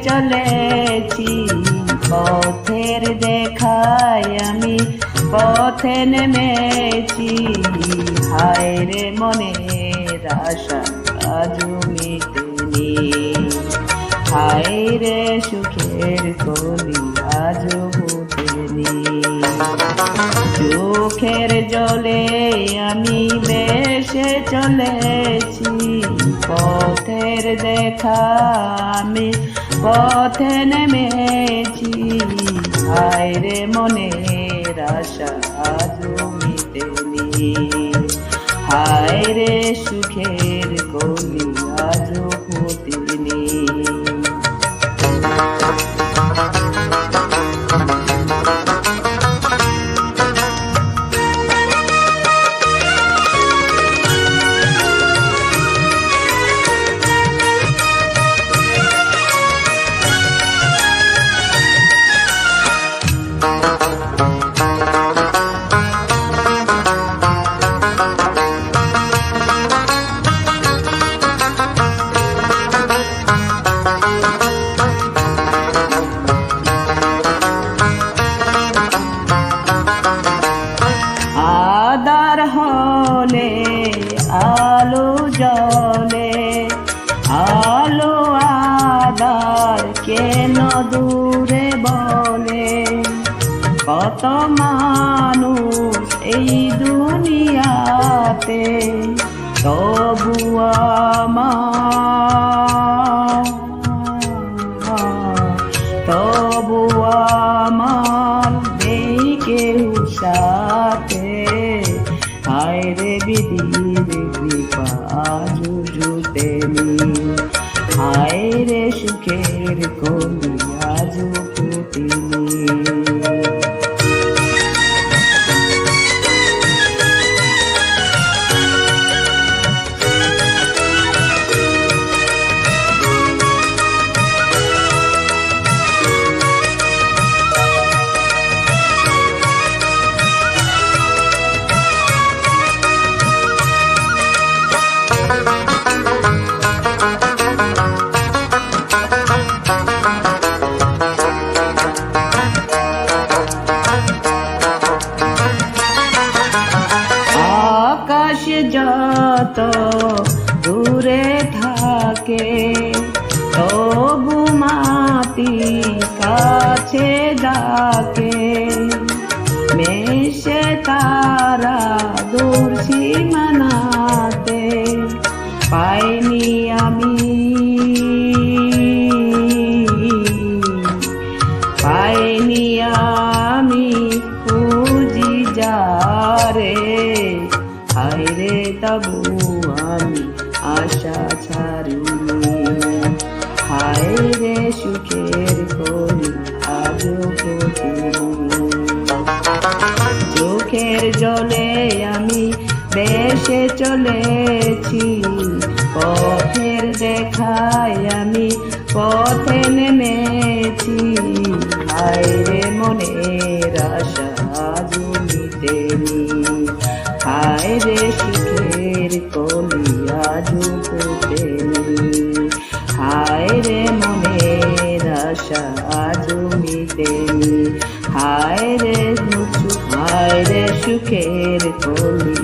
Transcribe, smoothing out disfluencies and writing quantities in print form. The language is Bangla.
চলেছি পথের দেখায় আমি পথে নেমেছি হায় রে মনের আশা আজও মিটেনি হায় রে সুখের কলি আজও ফুটেনি চোখের জলে আমি ভেসে চলেছি পথের দেখা আমি পথে নেমেছি হায় রে মনের আশা আজও মিটেনি হায় রে সুখের কলি আজও ফুটেনি আধার হলে আলো জ্বলে আলো আধার কেন দূরে বলে কত মানুষ এই দুনিয়াতে তবু আমার নেই কেউ সাথে হায় রে বিধির কৃপা আজও জুটেনি হায় রে সুখের কলি আজও ফুটেনি আকাশ যত দূরে থাকে তবু মাটি কাছে ডাকে মেশে তারা দূর সীমানাতে পাইনি আমি খুঁজি যারে হায় রে তবু আমি আশা ছাড়িনি হায় রে সুখের কলি আজও ফুটেনি চোখের জলে আমি ভেসে চলেছি পথের দেখায় আমি পথে নেমেছি হায় রে মনের আশা আজও মিটেনি হায় রে সুখের কলি আজও ফুটেনি হায় রে মনের আশা আজও মিটেনি হায় রে সুখের কলি